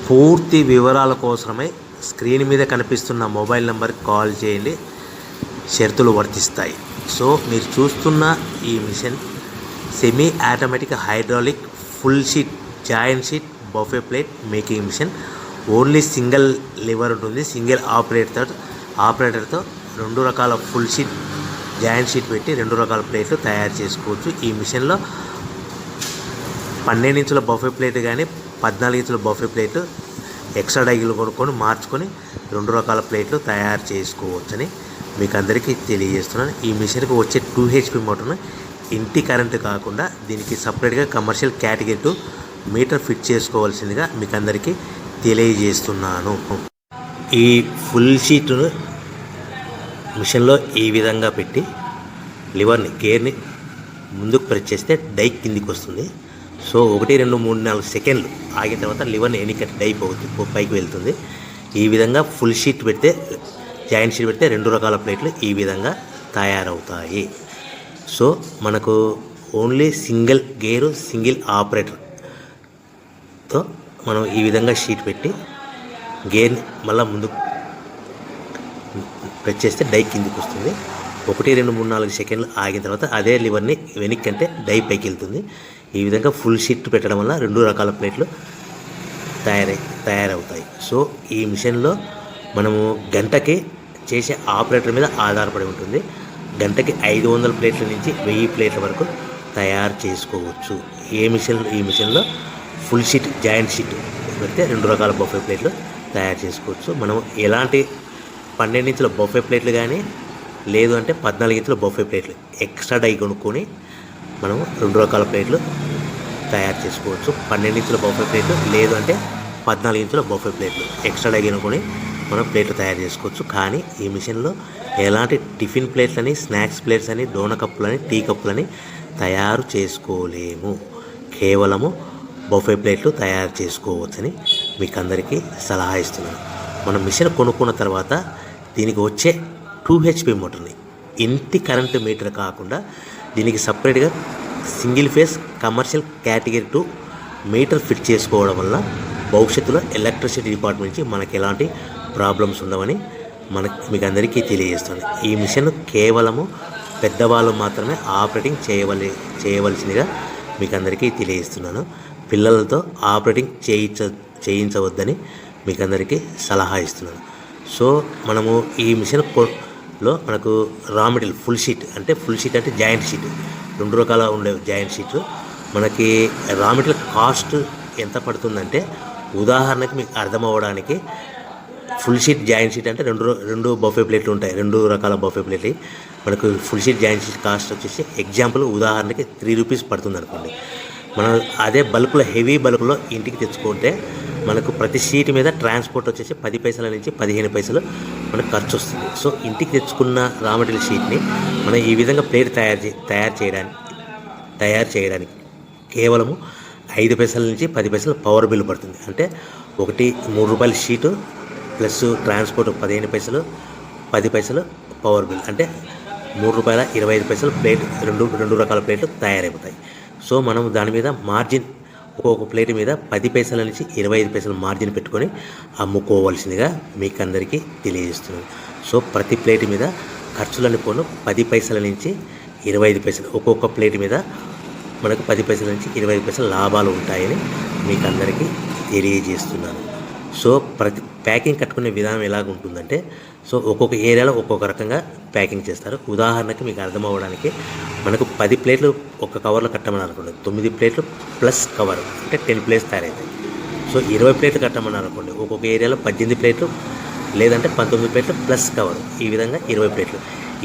పూర్తి వివరాల కోసమై స్క్రీన్ మీద కనిపిస్తున్న మొబైల్ నెంబర్కి కాల్ చేయండి. షరతులు వర్తిస్తాయి. సో మీరు చూస్తున్న ఈ machine semi automatic hydraulic full sheet joint sheet buffet plate making machine. Only single lever ఉంటుంది. సింగిల్ ఆపరేటర్తో 2 రకాల ఫుల్ షీట్ జాయింట్ షీట్ పెట్టి 2 రకాల ప్లేట్లు తయారు చేసుకోవచ్చు. ఈ మిషన్లో 12 ఇంచుల బఫే ప్లేట్ కానీ 14 ఇంచుల బఫే ప్లేట్ ఎక్స్ట్రా డైలు కొనుక్కొని మార్చుకొని 2 రకాల ప్లేట్లు తయారు చేసుకోవచ్చని మీకు అందరికీ తెలియజేస్తున్నాను. ఈ మిషన్కి వచ్చే 2 HP మోటార్ను ఇంటి కరెంటు కాకుండా దీనికి సపరేట్గా కమర్షియల్ కేటగిరీ 2 మీటర్ ఫిట్ చేసుకోవాల్సిందిగా మీకు అందరికీ తెలియజేస్తున్నాను. ఈ ఫుల్ షీట్ను మిషన్లో ఈ విధంగా పెట్టి లివర్ని గేర్ని ముందుకు ప్రెస్ చేస్తే డై కిందికి వస్తుంది. సో 1 2 3 4 సెకండ్లు ఆగిన తర్వాత లివర్ని ఎన్నికట్టి డై పైకి వెళ్తుంది. ఈ విధంగా ఫుల్ షీట్ పెడితే జాయింట్ షీట్ పెడితే 2 రకాల ప్లేట్లు ఈ విధంగా తయారవుతాయి. సో మనకు ఓన్లీ సింగిల్ గేరు సింగిల్ ఆపరేటర్తో మనం ఈ విధంగా షీట్ పెట్టి గేర్ని మళ్ళీ ముందుకు ప్రెస్ చేస్తే డై కిందికి వస్తుంది. 1 2 3 4 సెకండ్లు ఆగిన తర్వాత అదే లివర్ని వెనక్కి అంటే డై పైకి వెళ్తుంది. ఈ విధంగా ఫుల్ షీట్ పెట్టడం వల్ల 2 రకాల ప్లేట్లు తయారవుతాయి. సో ఈ మిషన్లో మనము గంటకి చేసే ఆపరేటర్ మీద ఆధారపడి ఉంటుంది. గంటకి 500 ప్లేట్ల నుంచి 1000 ప్లేట్ల వరకు తయారు చేసుకోవచ్చు. ఈ మిషన్లో ఫుల్ షీట్ జాయింట్ షీట్ పెడితే 2 రకాల బఫే ప్లేట్లు తయారు చేసుకోవచ్చు. మనం ఎలాంటి 12 ఇంచుల బఫే ప్లేట్లు కానీ లేదు అంటే 14 ఇంచుల బఫే ప్లేట్లు ఎక్స్ట్రా డై కొనుక్కొని మనం 2 రకాల ప్లేట్లు తయారు చేసుకోవచ్చు. 12 ఇంచుల బఫే ప్లేట్లు లేదు అంటే 14 ఇంచుల బఫే ప్లేట్లు ఎక్స్ట్రా డై కొనుక్కొని మనం ప్లేట్లు తయారు చేసుకోవచ్చు. కానీ ఈ మిషన్లో ఎలాంటి టిఫిన్ ప్లేట్లని స్నాక్స్ ప్లేట్స్ అని డోనా కప్పులని టీ కప్పులని తయారు చేసుకోలేము. కేవలము బఫే ప్లేట్లు తయారు చేసుకోవచ్చని మీకు అందరికీ సలహా ఇస్తున్నాను. మనం మిషన్ కొనుక్కున్న తర్వాత దీనికి వచ్చే 2 HP మోటార్ని ఇంటి కరెంటు మీటర్ కాకుండా దీనికి సపరేట్గా single phase commercial category 2 metre fit చేసుకోవడం వల్ల భవిష్యత్తులో ఎలక్ట్రిసిటీ డిపార్ట్మెంట్ నుంచి మనకి ఎలాంటి ప్రాబ్లమ్స్ ఉండవని మీకు అందరికీ తెలియజేస్తుంది. ఈ మిషన్ కేవలము పెద్దవాళ్ళు మాత్రమే ఆపరేటింగ్ చేయవలసిందిగా మీకు అందరికీ తెలియజేస్తున్నాను. పిల్లలతో ఆపరేటింగ్ చేయించవద్దని మీకు అందరికీ సలహా ఇస్తున్నాను. సో మనము ఈ మిషన్లో మనకు రా మెటీరియల్ ఫుల్ షీట్ అంటే జాయింట్ షీట్ 2 రకాల ఉండే జాయింట్ షీట్లు మనకి రా మెటీరియల్ కాస్ట్ ఎంత పడుతుందంటే ఉదాహరణకి మీకు అర్థం అవ్వడానికి ఫుల్ షీట్ జాయింట్ షీట్ అంటే 2 బఫే ప్లేట్లు ఉంటాయి. 2 రకాల బఫే ప్లేట్లు మనకు full sheet joint sheet cost వచ్చేసి ఎగ్జాంపుల్ ఉదాహరణకి 3 రూపీస్ పడుతుంది అనుకోండి. మనం అదే బల్క్లో హెవీ బల్క్లో ఇంటికి తెచ్చుకుంటే మనకు ప్రతి షీట్ మీద ట్రాన్స్పోర్ట్ వచ్చేసి 10 పైసల నుంచి 15 పైసలు మనకు ఖర్చు వస్తుంది. సో ఇంటికి తెచ్చుకున్న రా మెటీరియల్ షీట్ని మనం ఈ విధంగా ప్లేట్ తయారు చేయడానికి కేవలము 5 పైసల నుంచి 10 పైసలు పవర్ బిల్ పడుతుంది. అంటే 3 రూపాయల షీటు ప్లస్ ట్రాన్స్పోర్ట్ 15 పైసలు 10 పైసలు పవర్ బిల్ అంటే 3 రూపాయల 25 పైసలు ప్లేట్ 2 రకాల ప్లేట్లు తయారైపోతాయి. సో మనం దాని మీద మార్జిన్ ఒక్కొక్క ప్లేట్ మీద 10 పైసల నుంచి 25 పైసలు మార్జిన్ పెట్టుకొని అమ్ముకోవాల్సిందిగా మీకు అందరికీ తెలియజేస్తున్నాను. సో ప్రతి ప్లేట్ మీద ఖర్చులని పోను 10 పైసల నుంచి 25 పైసలు ఒక్కొక్క ప్లేట్ మీద మనకు 10 పైసల నుంచి 25 పైసలు లాభాలు ఉంటాయని మీకు అందరికీ తెలియజేస్తున్నాను. సో ప్రతి ప్యాకింగ్ కట్టుకునే విధానం ఎలాగ ఉంటుందంటే సో ఒక్కొక్క ఏరియాలో ఒక్కొక్క రకంగా ప్యాకింగ్ చేస్తారు. ఉదాహరణకి మీకు అర్థం అవ్వడానికి మనకు 10 ప్లేట్లు ఒక కవర్లో కట్టమని అనుకోండి, 9 ప్లేట్లు ప్లస్ కవర్ అంటే 10 ప్లేట్స్ తయారవుతాయి. సో 20 ప్లేట్లు కట్టమని అనుకోండి, ఒక్కొక్క ఏరియాలో 18 ప్లేట్లు లేదంటే 19 ప్లేట్లు ప్లస్ కవర్ ఈ విధంగా 20 ప్లేట్లు.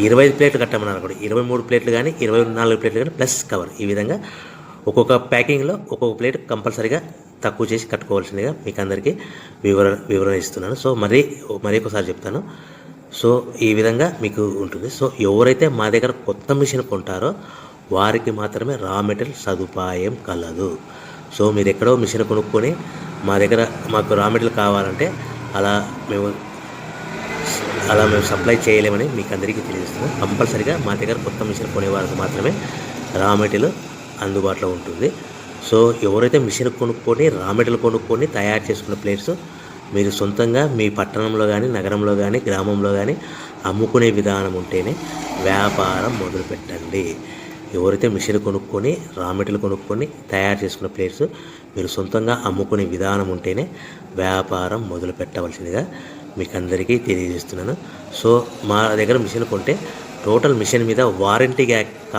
25 ప్లేట్లు కట్టమని అనుకోండి, 23 ప్లేట్లు కానీ 24 ప్లేట్లు కానీ ప్లస్ కవర్ ఈ విధంగా ఒక్కొక్క ప్యాకింగ్లో ఒక్కొక్క ప్లేట్ కంపల్సరీగా తక్కువ చేసి కట్టుకోవాల్సిందిగా మీకు అందరికీ వివరణ ఇస్తున్నాను. సో మరీ ఒకసారి చెప్తాను. సో ఈ విధంగా మీకు ఉంటుంది. సో ఎవరైతే మా దగ్గర కొత్త మిషన్ కొంటారో వారికి మాత్రమే రా మెటీరియల్ సదుపాయం కలదు. సో మీరు ఎక్కడో మిషన్ కొనుక్కొని మాకు రా మెటీరియల్ కావాలంటే అలా మేము సప్లై చేయలేమని మీకు అందరికీ తెలియజేస్తున్నాం. కంపల్సరీగా మా దగ్గర కొత్త మిషన్ కొనే వారికి మాత్రమే రా మెటీరియల్ అందుబాటులో ఉంటుంది. సో ఎవరైతే మిషన్ కొనుక్కొని రా మెటీరియల్ కొనుక్కొని తయారు చేసుకున్న ప్లేట్స్ మీరు సొంతంగా మీ పట్టణంలో కానీ నగరంలో కానీ గ్రామంలో కానీ అమ్ముకునే విధానం ఉంటేనే వ్యాపారం మొదలుపెట్టండి. ఎవరైతే మిషన్ కొనుక్కొని రా మెటీరియల్ కొనుక్కొని తయారు చేసుకున్న ప్లేట్స్ మీరు సొంతంగా అమ్ముకునే విధానం ఉంటేనే వ్యాపారం మొదలు పెట్టవలసిందిగా మీకు అందరికీ తెలియజేస్తున్నాను. సో మా దగ్గర మిషన్ కొంటే టోటల్ మిషన్ మీద వారంటీ